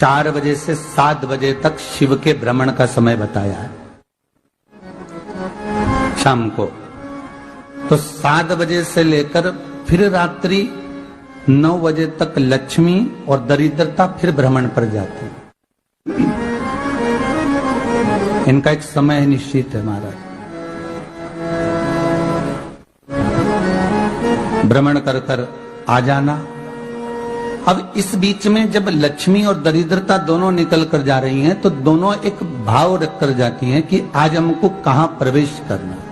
4 बजे से 7 बजे तक शिव के भ्रमण का समय बताया है शाम को। तो 7 बजे से लेकर फिर रात्रि 9 बजे तक लक्ष्मी और दरिद्रता फिर भ्रमण पर जाती है। इनका एक समय निश्चित है महाराज। भ्रमण कर कर आ जाना। अब इस बीच में जब लक्ष्मी और दरिद्रता दोनों निकल कर जा रही हैं तो दोनों एक भाव रख कर जाती हैं कि आज हमको कहां प्रवेश करना है।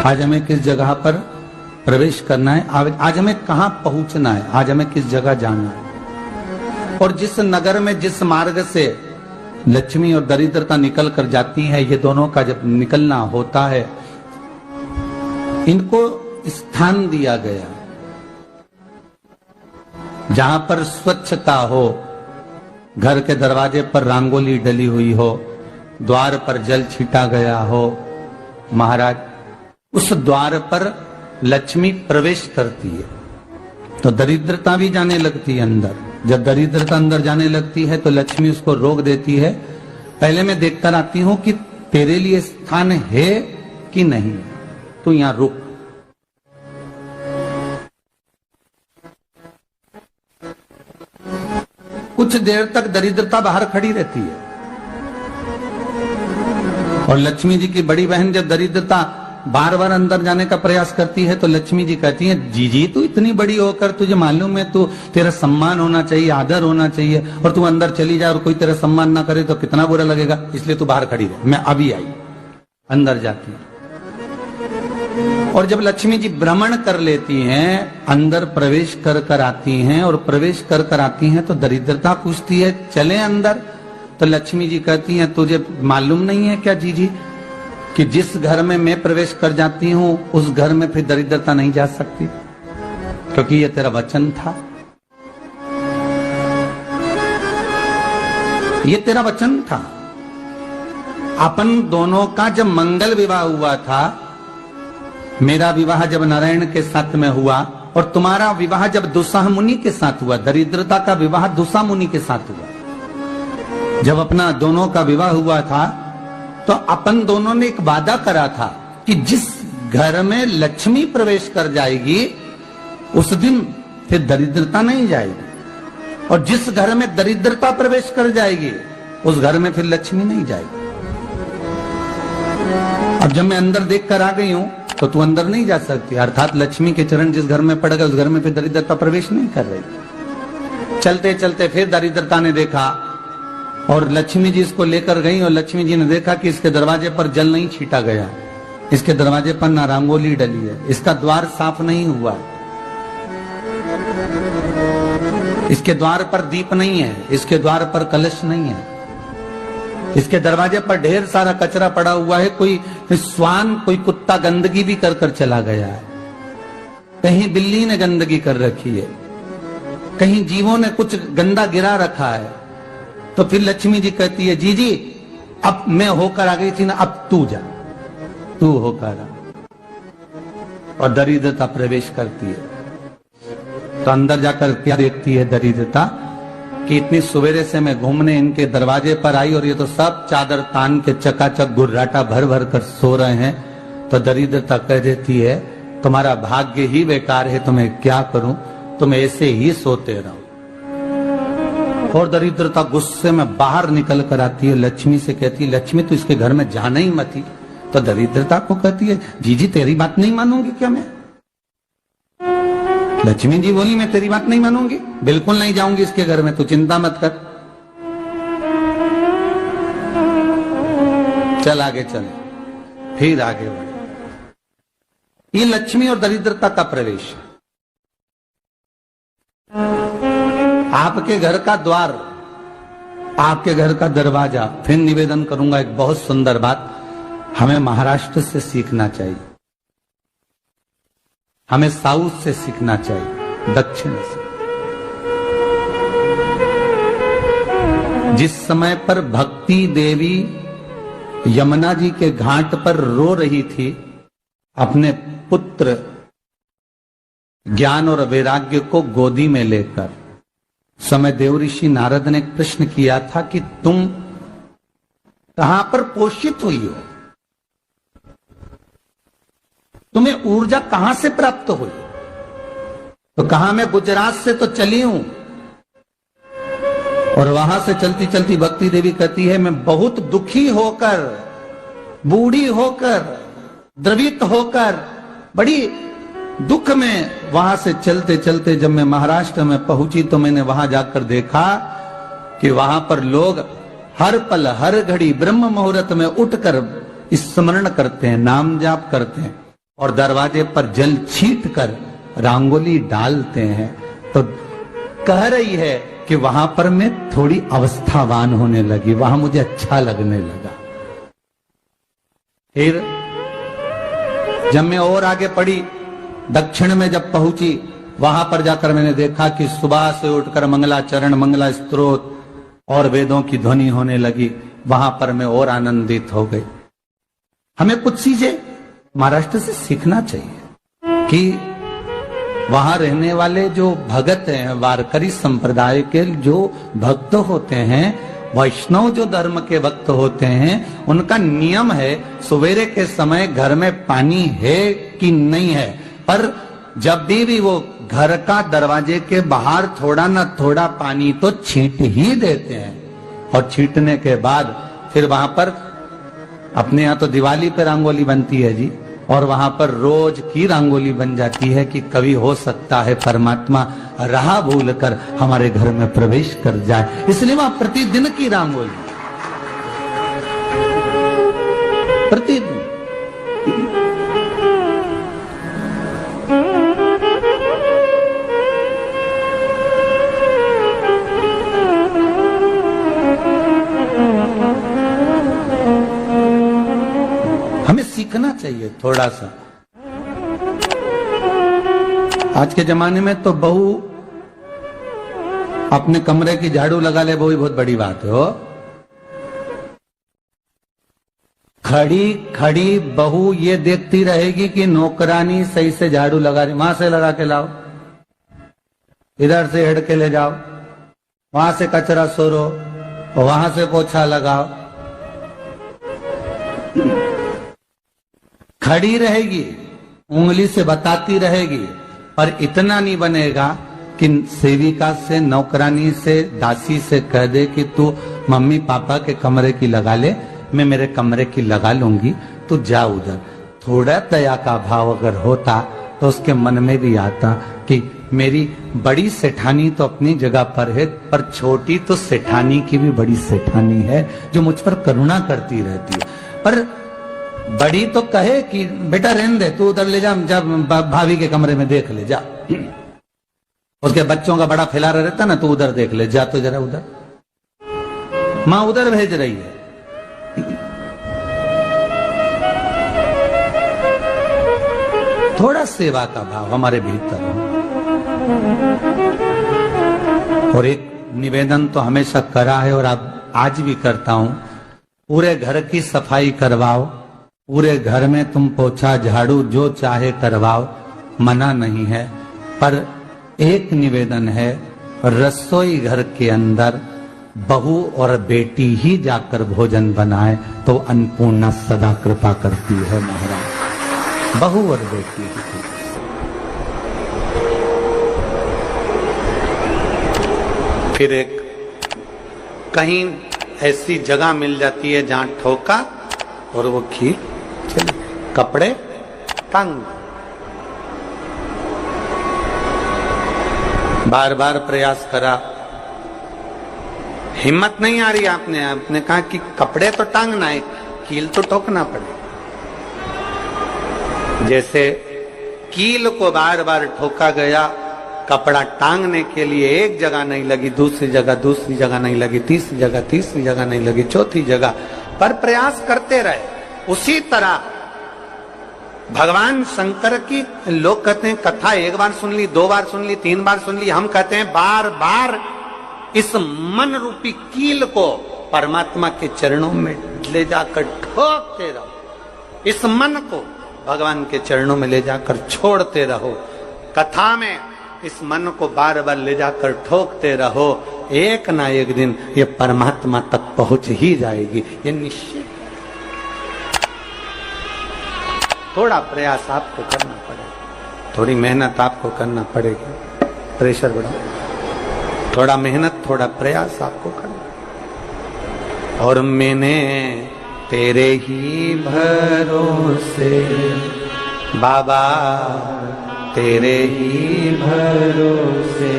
आज हमें किस जगह पर प्रवेश करना है, आज हमें कहां पहुंचना है, आज हमें किस जगह जाना है। और जिस नगर में जिस मार्ग से लक्ष्मी और दरिद्रता निकल कर जाती है, ये दोनों का जब निकलना होता है, इनको स्थान दिया गया जहां पर स्वच्छता हो, घर के दरवाजे पर रंगोली डली हुई हो, द्वार पर जल छीटा गया हो। महाराज उस द्वार पर लक्ष्मी प्रवेश करती है तो दरिद्रता भी जाने लगती है अंदर। जब दरिद्रता अंदर जाने लगती है तो लक्ष्मी उसको रोक देती है। पहले मैं देखकर आती हूं कि तेरे लिए स्थान है कि नहीं, तू यहां रुक। कुछ देर तक दरिद्रता बाहर खड़ी रहती है और लक्ष्मी जी की बड़ी बहन जब दरिद्रता बार बार अंदर जाने का प्रयास करती है तो लक्ष्मी जी कहती हैं, जीजी तू इतनी बड़ी होकर तुझे मालूम है तू तेरा सम्मान होना चाहिए, आदर होना चाहिए, और तू अंदर चली जाए और कोई तेरा सम्मान ना करे तो कितना बुरा लगेगा, इसलिए तू बाहर खड़ी रहे। मैं अभी आई। अंदर जाती है और जब लक्ष्मी जी भ्रमण कर लेती हैं, अंदर प्रवेश कर कर आती हैं और प्रवेश कर कर आती हैं तो दरिद्रता पूछती है चले अंदर। तो लक्ष्मी जी कहती हैं, तुझे मालूम नहीं है क्या जीजी कि जिस घर में मैं प्रवेश कर जाती हूं उस घर में फिर दरिद्रता नहीं जा सकती, क्योंकि ये तेरा वचन था, ये तेरा वचन था। अपन दोनों का जब मंगल विवाह हुआ था, मेरा विवाह जब नारायण के साथ में हुआ और तुम्हारा विवाह जब दुस्साह मुनि के साथ हुआ, दरिद्रता का विवाह दुस्साह मुनि के साथ हुआ। जब अपना दोनों का विवाह हुआ था तो अपन दोनों ने एक वादा करा था कि जिस घर में लक्ष्मी प्रवेश कर जाएगी उस दिन फिर दरिद्रता नहीं जाएगी, और जिस घर में दरिद्रता प्रवेश कर जाएगी उस घर में फिर लक्ष्मी नहीं जाएगी। अब जब मैं अंदर देख कर आ गई हूं तो तू अंदर नहीं जा सकती, अर्थात लक्ष्मी के चरण जिस घर में पड़ गए उस घर में फिर दरिद्रता प्रवेश नहीं कर रही। चलते चलते फिर दरिद्रता ने देखा और लक्ष्मी जी इसको लेकर गई और लक्ष्मी जी ने देखा कि इसके दरवाजे पर जल नहीं छीटा गया, इसके दरवाजे पर ना रंगोली डली है, इसका द्वार साफ नहीं हुआ, इसके द्वार पर दीप नहीं है, इसके द्वार पर कलश नहीं है, इसके दरवाजे पर ढेर सारा कचरा पड़ा हुआ है, कोई स्वान कोई कुत्ता गंदगी भी कर कर चला गया है, कहीं बिल्ली ने गंदगी कर रखी है, कहीं जीवों ने कुछ गंदा गिरा रखा है। तो फिर लक्ष्मी जी कहती है, जी जी अब मैं होकर आ गई थी ना, अब तू जा, तू होकर आ। और दरिद्रता प्रवेश करती है तो अंदर जाकर क्या देखती है दरिद्रता कि इतनी सवेरे से मैं घूमने इनके दरवाजे पर आई और ये तो सब चादर तान के चकाचक गुर्राटा भर भर कर सो रहे हैं। तो दरिद्रता कह देती है, तुम्हारा भाग्य ही बेकार है, तुम्हें क्या करूं, तुम ऐसे ही सोते रहो। और दरिद्रता गुस्से में बाहर निकल कर आती है, लक्ष्मी से कहती है, लक्ष्मी तू इसके घर में जाना ही मत। तो दरिद्रता को कहती है, जीजी तेरी बात नहीं मानूंगी क्या मैं? लक्ष्मी जी बोली, मैं तेरी बात नहीं मानूंगी, बिल्कुल नहीं जाऊंगी इसके घर में, तू चिंता मत कर, चल आगे चल। फिर आगे बढ़े। ये लक्ष्मी और दरिद्रता का प्रवेश। आपके घर का द्वार, आपके घर का दरवाजा। फिर निवेदन करूंगा एक बहुत सुंदर बात, हमें महाराष्ट्र से सीखना चाहिए, हमें साउथ से सीखना चाहिए, दक्षिण से। जिस समय पर भक्ति देवी यमुना जी के घाट पर रो रही थी अपने पुत्र ज्ञान और वैराग्य को गोदी में लेकर समय देव ऋषि नारद ने प्रश्न किया था कि तुम कहां पर पोषित हुई हो, तुम्हें ऊर्जा कहां से प्राप्त हुई? तो कहा मैं गुजरात से तो चली हूं। और वहां से चलती चलती भक्ति देवी कहती है मैं बहुत दुखी होकर, बूढ़ी होकर, द्रवित होकर, बड़ी दुख में वहां से चलते चलते जब मैं महाराष्ट्र में पहुंची तो मैंने वहां जाकर देखा कि वहां पर लोग हर पल हर घड़ी ब्रह्म मुहूर्त में उठकर स्मरण करते हैं, नाम जाप करते हैं और दरवाजे पर जल छीट कर रंगोली डालते हैं। तो कह रही है कि वहां पर मैं थोड़ी अवस्थावान होने लगी, वहां मुझे अच्छा लगने लगा। फिर जब मैं और आगे पड़ी, दक्षिण में जब पहुंची, वहां पर जाकर मैंने देखा कि सुबह से उठकर मंगलाचरण, मंगला स्तोत्र और वेदों की ध्वनि होने लगी। वहां पर मैं और आनंदित हो गई। हमें कुछ चीजें महाराष्ट्र से सीखना चाहिए कि वहां रहने वाले जो भगत हैं, वारकरी संप्रदाय के जो भक्त होते हैं, वैष्णव जो धर्म के भक्त होते हैं, उनका नियम है सवेरे के समय घर में पानी है कि नहीं है, पर जब भी वो घर का दरवाजे के बाहर थोड़ा ना थोड़ा पानी तो छींट ही देते हैं। और छींटने के बाद फिर वहां पर अपने यहाँ तो दिवाली पे रंगोली बनती है जी, और वहां पर रोज की रंगोली बन जाती है कि कभी हो सकता है परमात्मा राह भूल कर हमारे घर में प्रवेश कर जाए, इसलिए वहां प्रतिदिन की रंगोली, प्रतिदिन। हमें सीखना चाहिए थोड़ा सा। आज के जमाने में तो बहू अपने कमरे की झाड़ू लगा ले, वो ही बहुत बड़ी बात है। खड़ी खड़ी बहू ये देखती रहेगी कि नौकरानी सही से झाड़ू लगा रही, वहां से लगा के लाओ, इधर से हेड के ले जाओ, वहां से कचरा सोरो, वहां से पोछा लगाओ। खड़ी रहेगी, उंगली से बताती रहेगी, पर इतना नहीं बनेगा कि सेविका से, नौकरानी से, दासी से कह दे कि तू मम्मी पापा के कमरे की लगा ले, मैं मेरे कमरे की लगा लूंगी, तू जा उधर। थोड़ा दया का भाव अगर होता तो उसके मन में भी आता कि मेरी बड़ी सेठानी तो अपनी जगह पर है, पर छोटी तो सेठानी की भी बड़ी सेठानी है जो मुझ पर करुणा करती रहती है। पर बड़ी तो कहे कि बेटा रहने दे, तू उधर ले जा, जब भाभी के कमरे में देख ले जा, उसके बच्चों का बड़ा फैलारा रहता ना, तू उधर देख ले जा, तो जरा उधर, मां उधर भेज रही है। थोड़ा सेवा का भाव हमारे भीतर हो। और एक निवेदन तो हमेशा करा है और अब आज भी करता हूं, पूरे घर की सफाई करवाओ, पूरे घर में तुम पोछा झाड़ू जो चाहे करवाओ, मना नहीं है, पर एक निवेदन है, रसोई घर के अंदर बहू और बेटी ही जाकर भोजन बनाए तो अन्नपूर्णा सदा कृपा करती है महाराज, बहू और बेटी ही। फिर एक कहीं ऐसी जगह मिल जाती है जहां ठोका और वो खीर चली, कपड़े तंग, बार बार प्रयास करा, हिम्मत नहीं आ रही। आपने कहा कि कपड़े तो टांगना है, कील तो ठोकना पड़े। जैसे कील को बार बार ठोका गया, कपड़ा टांगने के लिए एक जगह नहीं लगी, दूसरी जगह नहीं लगी, तीसरी जगह नहीं लगी, चौथी जगह पर प्रयास करते रहे। उसी तरह भगवान शंकर की, लोग कहते हैं कथा एक बार सुन ली, 2 बार सुन ली, 3 बार सुन ली, हम कहते हैं बार बार इस मन रूपी कील को परमात्मा के चरणों में ले जाकर ठोकते रहो, इस मन को भगवान के चरणों में ले जाकर छोड़ते रहो, कथा में इस मन को बार बार ले जाकर ठोकते रहो, एक ना एक दिन ये परमात्मा तक पहुंच ही जाएगी, ये निश्चित। थोड़ा प्रयास आपको करना पड़ेगा, थोड़ी मेहनत आपको करना पड़ेगी। प्रेशर बढ़ाओ, थोड़ा मेहनत थोड़ा प्रयास आपको करना। और मैंने तेरे ही भरोसे बाबा, तेरे ही भरोसे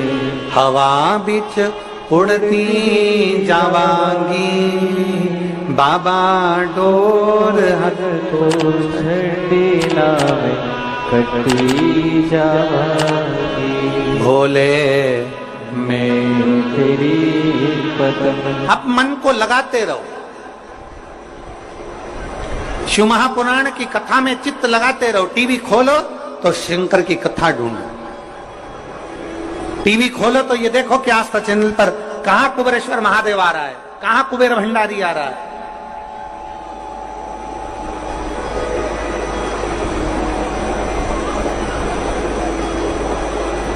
हवा बिच उड़ती जावांगी बाबा, डोर हद तो छड़ीना कटी जावांगी भोले मैं तेरी पदम। अब मन को लगाते रहो, शिव महापुराण की कथा में चित्त लगाते रहो। टीवी खोलो तो शंकर की कथा ढूंढो, टीवी खोलो तो ये देखो कि आस्था चैनल पर कहां कुबेरेश्वर महादेव आ रहा है, कहां कुबेर भंडारी आ रहा है।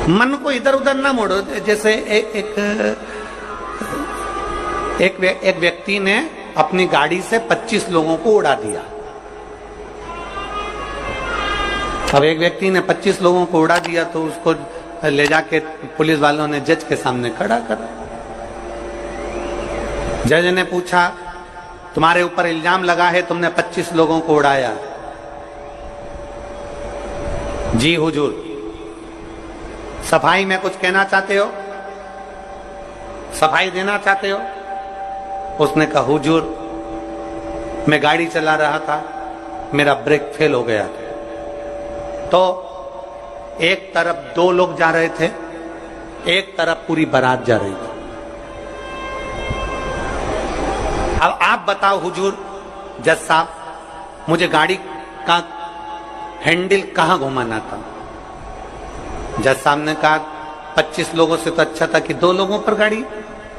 मन को इधर उधर ना मोड़ो। जैसे एक व्यक्ति ने अपनी गाड़ी से 25 लोगों को उड़ा दिया। अब एक व्यक्ति ने 25 लोगों को उड़ा दिया तो उसको ले जाके पुलिस वालों ने जज के सामने खड़ा करा। जज ने पूछा, तुम्हारे ऊपर इल्जाम लगा है तुमने 25 लोगों को उड़ाया। जी हुजूर। सफाई में कुछ कहना चाहते हो, सफाई देना चाहते हो? उसने कहा, हुजूर मैं गाड़ी चला रहा था, मेरा ब्रेक फेल हो गया, तो एक तरफ 2 लोग जा रहे थे, एक तरफ पूरी बारात जा रही थी। अब आप बताओ हुजूर, जज साहब, मुझे गाड़ी का हैंडल कहां घुमाना था? जज साहब ने कहा, 25 लोगों से तो अच्छा था कि 2 लोगों पर गाड़ी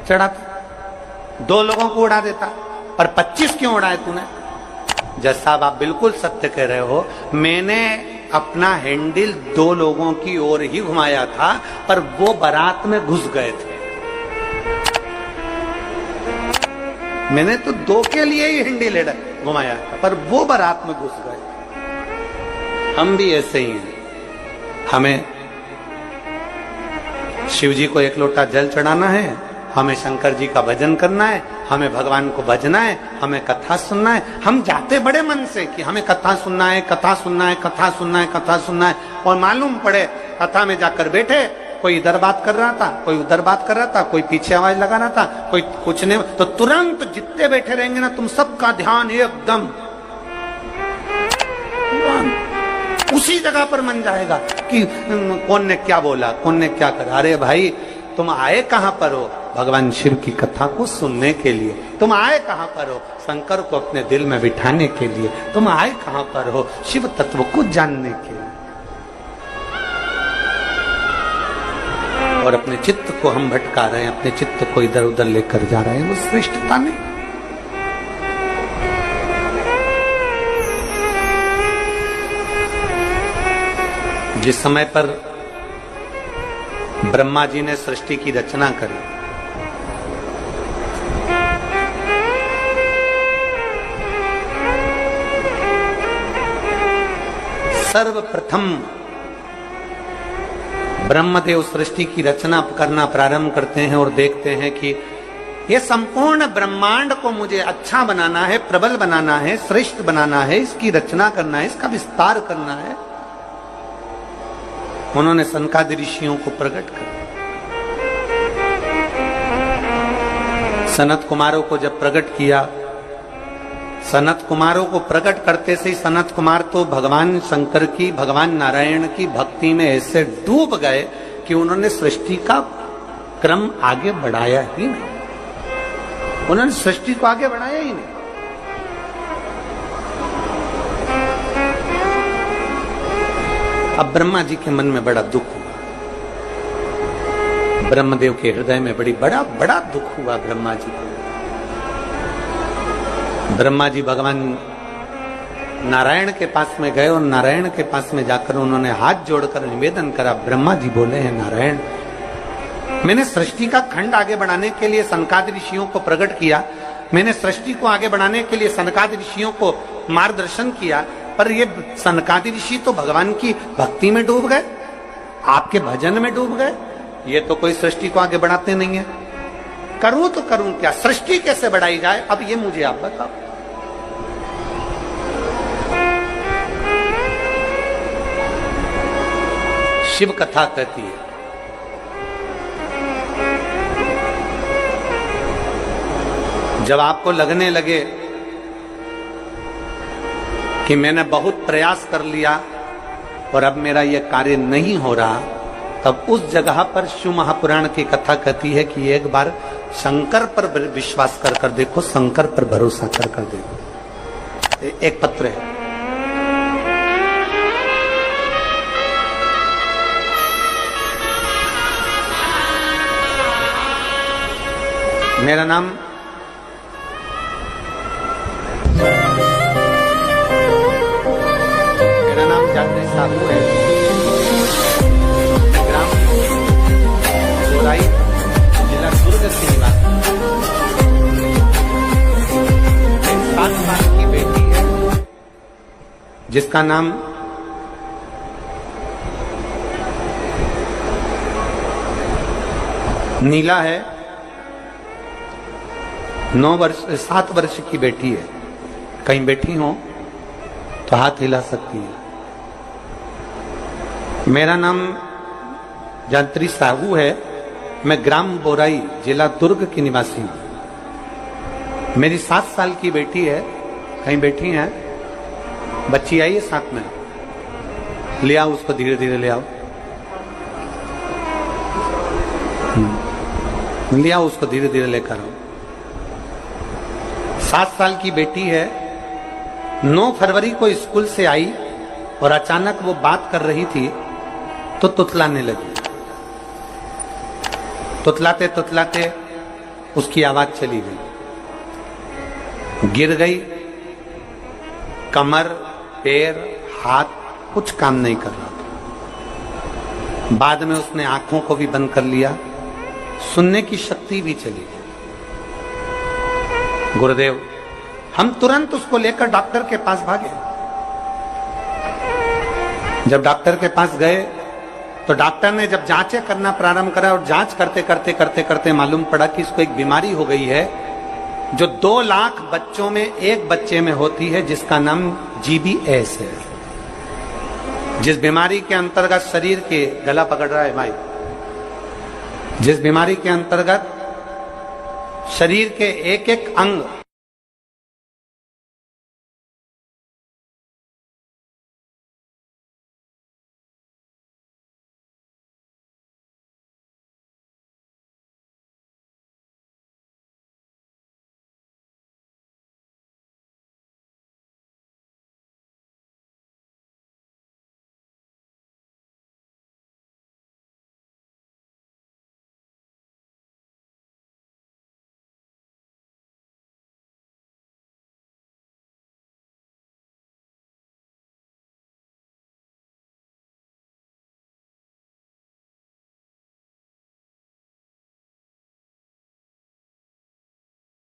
चढ़ाता, 2 लोगों को उड़ा देता, पर 25 क्यों उड़ाए तूने? जज साहब आप बिल्कुल सत्य कह रहे हो, मैंने अपना हैंडल 2 लोगों की ओर ही घुमाया था, पर वो बारात में घुस गए थे। मैंने तो 2 के लिए ही हैंडल घुमाया था, पर वो बारात में घुस गए। हम भी ऐसे ही हैं। हमें शिव जी को 1 लोटा जल चढ़ाना है, हमें शंकर जी का भजन करना है, हमें भगवान को भजना है, हमें कथा सुनना है। हम जाते बड़े मन से कि हमें कथा सुनना है, कथा सुनना है, कथा सुनना है, कथा सुनना है, और मालूम पड़े कथा में जाकर बैठे, कोई इधर बात कर रहा था, कोई उधर बात कर रहा था, कोई पीछे आवाज लगा रहा था, कोई कुछ नहीं, तो तुरंत जितने बैठे रहेंगे ना, तुम सबका ध्यान एकदम उसी जगह पर मन जाएगा कि कौन ने क्या बोला, कौन ने क्या करा। अरे भाई, तुम आए कहां पर हो? भगवान शिव की कथा को सुनने के लिए। तुम आए कहां पर हो? शंकर को अपने दिल में बिठाने के लिए। तुम आए कहां पर हो? शिव तत्व को जानने के लिए। और अपने चित्त को हम भटका रहे हैं, अपने चित्त को इधर उधर लेकर जा रहे हैं, वो श्रेष्ठता नहीं। जिस समय पर ब्रह्मा जी ने सृष्टि की रचना करी, सर्वप्रथम ब्रह्मदेव सृष्टि की रचना करना प्रारंभ करते हैं और देखते हैं कि ये संपूर्ण ब्रह्मांड को मुझे अच्छा बनाना है, प्रबल बनाना है, श्रेष्ठ बनाना है, इसकी रचना करना है, इसका विस्तार करना है। उन्होंने सनकादि ऋषियों को प्रकट कर, सनत कुमारों को जब प्रकट किया, सनत कुमारों को प्रकट करते से ही सनत कुमार तो भगवान शंकर की, भगवान नारायण की भक्ति में ऐसे डूब गए कि उन्होंने सृष्टि का क्रम आगे बढ़ाया ही नहीं। उन्होंने सृष्टि को आगे बढ़ाया ही नहीं। अब ब्रह्मा जी के मन में बड़ा दुख हुआ, ब्रह्मदेव के हृदय में बड़ा दुख हुआ ब्रह्मा जी को। ब्रह्मा जी भगवान नारायण के पास में गए और नारायण के पास में जाकर उन्होंने हाथ जोड़कर निवेदन करा। ब्रह्मा जी बोले हैं, नारायण, मैंने सृष्टि का खंड आगे बढ़ाने के लिए सनकादि ऋषियों को प्रकट किया, मैंने सृष्टि को आगे बढ़ाने के लिए सनकादि ऋषियों को मार्गदर्शन किया, पर ये सनकादि ऋषि तो भगवान की भक्ति में डूब गए, आपके भजन में डूब गए, ये तो कोई सृष्टि को आगे बढ़ाते नहीं है। करूं तो करूं क्या, सृष्टि कैसे बढ़ाई जाए, अब ये मुझे आप बताओ। शिव कथा कहती है, जब आपको लगने लगे कि मैंने बहुत प्रयास कर लिया और अब मेरा यह कार्य नहीं हो रहा, तब उस जगह पर शिव महापुराण की कथा कहती है कि एक बार शंकर पर विश्वास कर देखो, शंकर पर भरोसा कर देखो। एक पत्र है, मेरा नाम जात्री साहू है, ग्राम गोराई, जिला दुर्ग के निवासी। 7 साल की बेटी है जिसका नाम नीला है। 7 वर्ष की बेटी है। कहीं बैठी हो तो हाथ हिला सकती है। मेरा नाम जात्री साहू है, मैं ग्राम बोराई, जिला दुर्ग की निवासी हूं। मेरी 7 साल की बेटी है, कहीं बैठी है, बच्ची आई है साथ में, ले आओ उसको, धीरे धीरे ले आओ, ले आओ उसको, धीरे धीरे लेकर आओ। 7 साल की बेटी है, 9 फरवरी को स्कूल से आई और अचानक वो बात कर रही थी तो तुतलाने लगी। तुतलाते तुतलाते उसकी आवाज चली गई, गिर गई, कमर, पैर, हाथ कुछ काम नहीं कर रहा था। बाद में उसने आंखों को भी बंद कर लिया, सुनने की शक्ति भी चली गई। गुरुदेव, हम तुरंत उसको लेकर डॉक्टर के पास भागे। जब डॉक्टर के पास गए तो डॉक्टर ने जब जांचें करना प्रारंभ करा और जांच करते करते करते करते मालूम पड़ा कि इसको एक बीमारी हो गई है जो 2 लाख बच्चों में एक बच्चे में होती है, जिसका नाम GBS है। जिस बीमारी के अंतर्गत शरीर के, गला पकड़ रहा है भाई, जिस बीमारी के अंतर्गत शरीर के एक एक अंग